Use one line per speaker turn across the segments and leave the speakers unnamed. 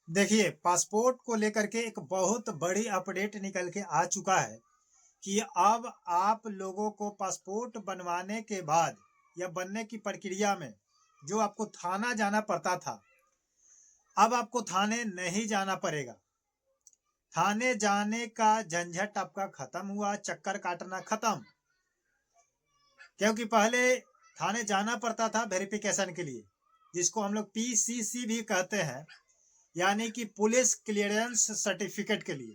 देखिए, पासपोर्ट को लेकर के एक बहुत बड़ी अपडेट निकल के आ चुका है कि अब आप लोगों को पासपोर्ट बनवाने के बाद या बनने की प्रक्रिया में जो आपको थाना जाना पड़ता था, अब आपको थाने नहीं जाना पड़ेगा। थाने जाने का झंझट आपका खत्म हुआ, चक्कर काटना खत्म। क्योंकि पहले थाने जाना पड़ता था वेरिफिकेशन के लिए, जिसको हम लोग पीसीसी भी कहते हैं, यानी कि पुलिस क्लियरेंस सर्टिफिकेट के लिए।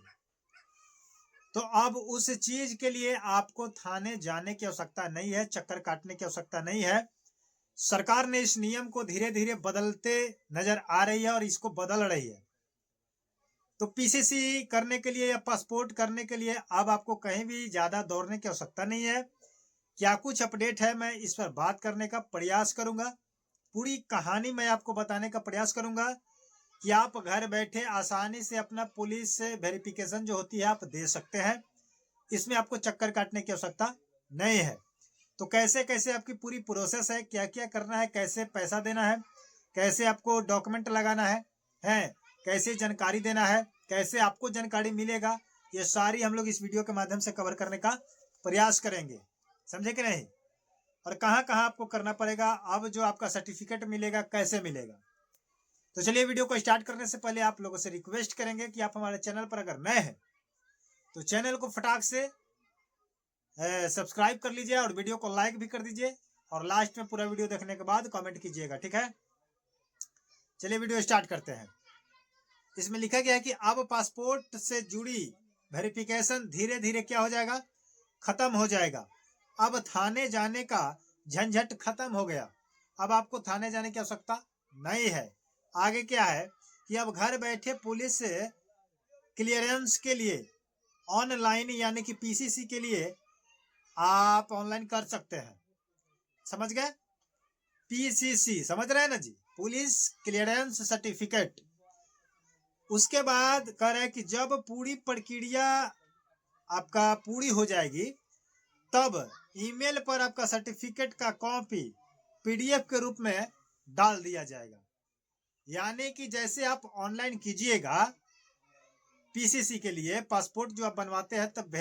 तो अब उस चीज के लिए आपको थाने जाने की आवश्यकता नहीं है, चक्कर काटने की आवश्यकता नहीं है। सरकार ने इस नियम को धीरे धीरे बदलते नजर आ रही है और इसको बदल रही है। तो पीसीसी करने के लिए या पासपोर्ट करने के लिए अब आपको कहीं भी ज्यादा दौड़ने की आवश्यकता नहीं है। क्या कुछ अपडेट है, मैं इस पर बात करने का प्रयास करूंगा। पूरी कहानी मैं आपको बताने का प्रयास करूंगा कि आप घर बैठे आसानी से अपना पुलिस वेरिफिकेशन जो होती है आप दे सकते हैं। इसमें आपको चक्कर काटने की आवश्यकता नहीं है। तो कैसे कैसे आपकी पूरी प्रोसेस है, क्या क्या करना है, कैसे पैसा देना है, कैसे आपको डॉक्यूमेंट लगाना है कैसे जानकारी देना है, कैसे आपको जानकारी मिलेगा, ये सारी हम लोग इस वीडियो के माध्यम से कवर करने का प्रयास करेंगे। समझे कि नहीं? और कहाँ कहाँ आपको करना पड़ेगा, अब जो आपका सर्टिफिकेट मिलेगा कैसे मिलेगा। तो चलिए, वीडियो को स्टार्ट करने से पहले आप लोगों से रिक्वेस्ट करेंगे कि आप हमारे चैनल पर अगर नए हैं तो चैनल को फटाक से सब्सक्राइब कर लीजिए और वीडियो को लाइक भी कर दीजिए और लास्ट में पूरा वीडियो देखने के बाद कमेंट कीजिएगा, ठीक है? चलिए वीडियो स्टार्ट करते हैं। इसमें लिखा गया है कि अब पासपोर्ट से जुड़ी वेरिफिकेशन धीरे धीरे क्या हो जाएगा, खत्म हो जाएगा। अब थाने जाने का झंझट खत्म हो गया। अब आपको थाने जाने की आवश्यकता नहीं है। आगे क्या है कि अब घर बैठे पुलिस क्लियरेंस के लिए ऑनलाइन यानी कि पीसीसी के लिए आप ऑनलाइन कर सकते हैं। समझ गए? पीसीसी समझ रहे हैं ना जी, पुलिस क्लियरेंस सर्टिफिकेट। उसके बाद कह रहे हैं कि जब पूरी प्रक्रिया आपका पूरी हो जाएगी तब ईमेल पर आपका सर्टिफिकेट का कॉपी पीडीएफ के रूप में डाल दिया जाएगा। यानी कि जैसे आप ऑनलाइन कीजिएगा पीसीसी के लिए पासपोर्ट जो आप बनवाते हैं तब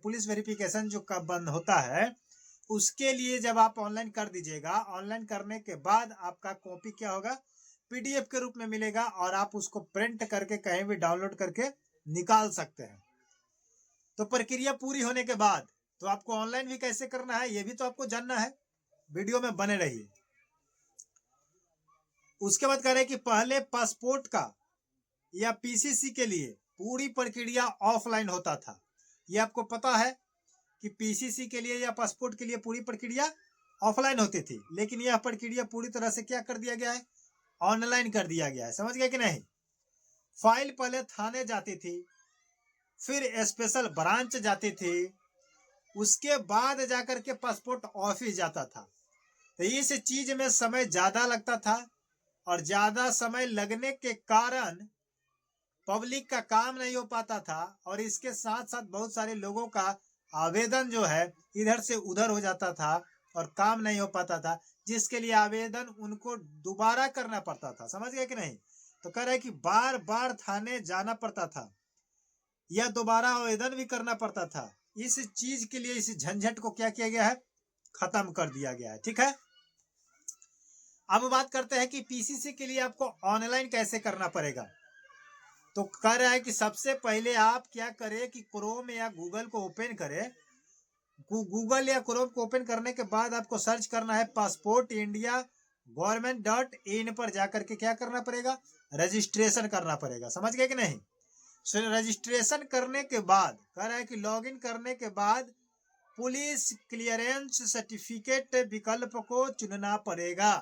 पुलिस वेरिफिकेशन जो का बंद होता है, उसके लिए जब आप ऑनलाइन कर दीजिएगा, ऑनलाइन करने के बाद आपका कॉपी क्या होगा, पीडीएफ के रूप में मिलेगा और आप उसको प्रिंट करके कहीं भी डाउनलोड करके निकाल सकते हैं। तो प्रक्रिया पूरी होने के बाद तो आपको ऑनलाइन भी कैसे करना है ये भी तो आपको जानना है। वीडियो में बने रहिए। उसके बाद कह रहे हैं कि पहले पासपोर्ट का या पीसीसी के लिए पूरी प्रक्रिया ऑफलाइन होता था। ये आपको पता है कि पीसीसी के लिए या पासपोर्ट के लिए पूरी प्रक्रिया ऑफलाइन होती थी, लेकिन यह प्रक्रिया पूरी तरह से क्या कर दिया गया है, ऑनलाइन कर दिया गया है। समझ गए कि नहीं? फाइल पहले थाने जाती थी, फिर स्पेशल ब्रांच जाती थी, उसके बाद जाकर के पासपोर्ट ऑफिस जाता था। तो इस चीज में समय ज्यादा लगता था और ज्यादा समय लगने के कारण पब्लिक का काम नहीं हो पाता था और इसके साथ साथ बहुत सारे लोगों का आवेदन जो है इधर से उधर हो जाता था और काम नहीं हो पाता था, जिसके लिए आवेदन उनको दोबारा करना पड़ता था। समझ गए कि नहीं? तो कह रहे कि बार बार थाने जाना पड़ता था या दोबारा आवेदन भी करना पड़ता था। इस चीज के लिए इस झंझट को क्या किया गया है, खत्म कर दिया गया है। ठीक है, अब बात करते हैं कि पीसीसी के लिए आपको ऑनलाइन कैसे करना पड़ेगा। तो कह रहा है कि सबसे पहले आप क्या करें कि क्रोम या गूगल को ओपन करें। गूगल या क्रोम को ओपन करने के बाद आपको सर्च करना है पासपोर्ट इंडिया gov.in पर जाकर के क्या करना पड़ेगा, रजिस्ट्रेशन करना पड़ेगा। समझ गए कि नहीं? रजिस्ट्रेशन करने के बाद कह रहा है कि लॉगिन करने के बाद पुलिस क्लियरेंस सर्टिफिकेट विकल्प को चुनना पड़ेगा।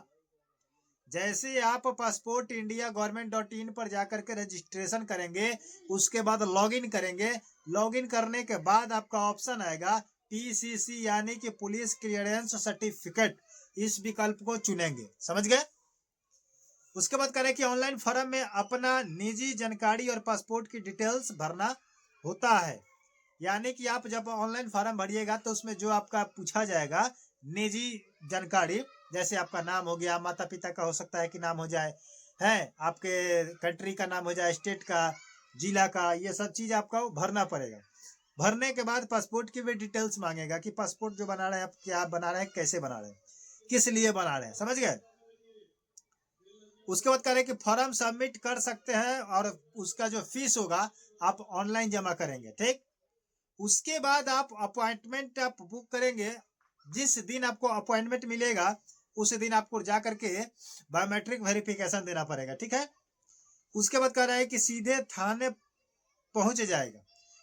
जैसे आप पासपोर्ट इंडिया gov.in पर जाकर के रजिस्ट्रेशन करेंगे, उसके बाद लॉगिन करेंगे। लॉगिन करने के बाद आपका ऑप्शन आएगा पीसीसी यानी कि पुलिस क्लियरेंस सर्टिफिकेट, इस विकल्प को चुनेंगे। समझ गए? उसके बाद करें कि ऑनलाइन फॉर्म में अपना निजी जानकारी और पासपोर्ट की डिटेल्स भरना होता है। यानी कि आप जब ऑनलाइन फॉर्म भरिएगा तो उसमें जो आपका पूछा जाएगा निजी जानकारी, जैसे आपका नाम हो गया, माता पिता का हो सकता है कि नाम हो जाए, है, आपके कंट्री का नाम हो जाए, स्टेट का, जिला का, ये सब चीज आपका भरना पड़ेगा। भरने के बाद पासपोर्ट की भी डिटेल्स मांगेगा कि पासपोर्ट जो बना रहे हैं आप, क्या बना रहे हैं, कैसे बना रहे हैं, किस लिए बना रहे हैं, समझ गए। उसके बाद कह रहे हैं कि फॉर्म सबमिट कर सकते हैं और उसका जो फीस होगा आप ऑनलाइन जमा करेंगे, ठीक। उसके बाद आप अपॉइंटमेंट आप बुक करेंगे। जिस दिन आपको अपॉइंटमेंट मिलेगा उस दिन आपको जा करके बायोमेट्रिक वेरिफिकेशन देना पड़ेगा, ठीक है। उसके बाद कह रहा है कि सीधे थाने पहुंच जाएगा,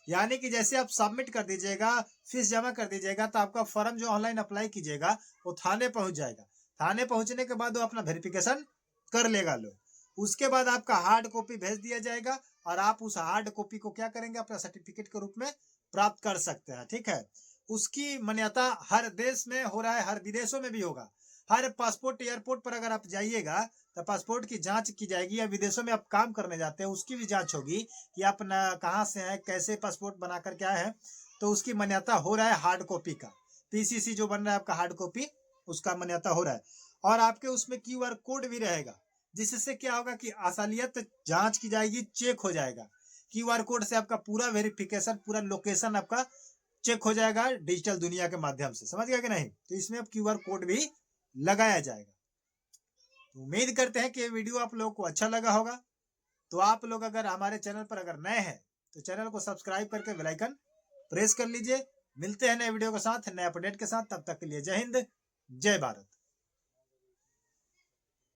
यानी कि जैसे आप सबमिट कर दीजिएगा, फीस जमा कर दीजिएगा, तो आपका फॉर्म जो ऑनलाइन अप्लाई कीजिएगा वो थाने पहुंच जाएगा। थाने पहुंचने के बाद वो अपना वेरिफिकेशन कर लेगा लोग। उसके बाद आपका हार्ड कॉपी भेज दिया जाएगा और आप उस हार्ड कॉपी को क्या करेंगे, अपना सर्टिफिकेट के रूप में प्राप्त कर सकते हैं, ठीक है। उसकी मान्यता हर देश में हो रहा है, हर विदेशों में भी होगा। हर पासपोर्ट एयरपोर्ट पर अगर आप जाइएगा तो पासपोर्ट की जांच की जाएगी, या विदेशों में आप काम करने जाते हैं उसकी भी जांच होगी कि आप न कहाँ से हैं, कैसे पासपोर्ट बना करके आए हैं, तो उसकी मान्यता हो रहा है हार्ड कॉपी का। पीसीसी जो बन रहा है आपका हार्ड कॉपी, उसका मान्यता हो रहा है। और आपके उसमें क्यूआर कोड भी रहेगा, जिससे क्या होगा कि असलियत जांच की जाएगी, चेक हो जाएगा। क्यूआर कोड से आपका पूरा वेरिफिकेशन, पूरा लोकेशन आपका चेक हो जाएगा डिजिटल दुनिया के माध्यम से, समझ गया कि नहीं। तो इसमें अब क्यूआर कोड भी लगाया जाएगा। तो उम्मीद करते हैं कि ये वीडियो आप लोगों को अच्छा लगा होगा। तो आप लोग अगर हमारे चैनल पर अगर नए हैं तो चैनल को सब्सक्राइब करके बेल आइकन प्रेस कर लीजिए। मिलते हैं नए वीडियो के साथ, नए अपडेट के साथ। तब तक के लिए जय हिंद, जय भारत।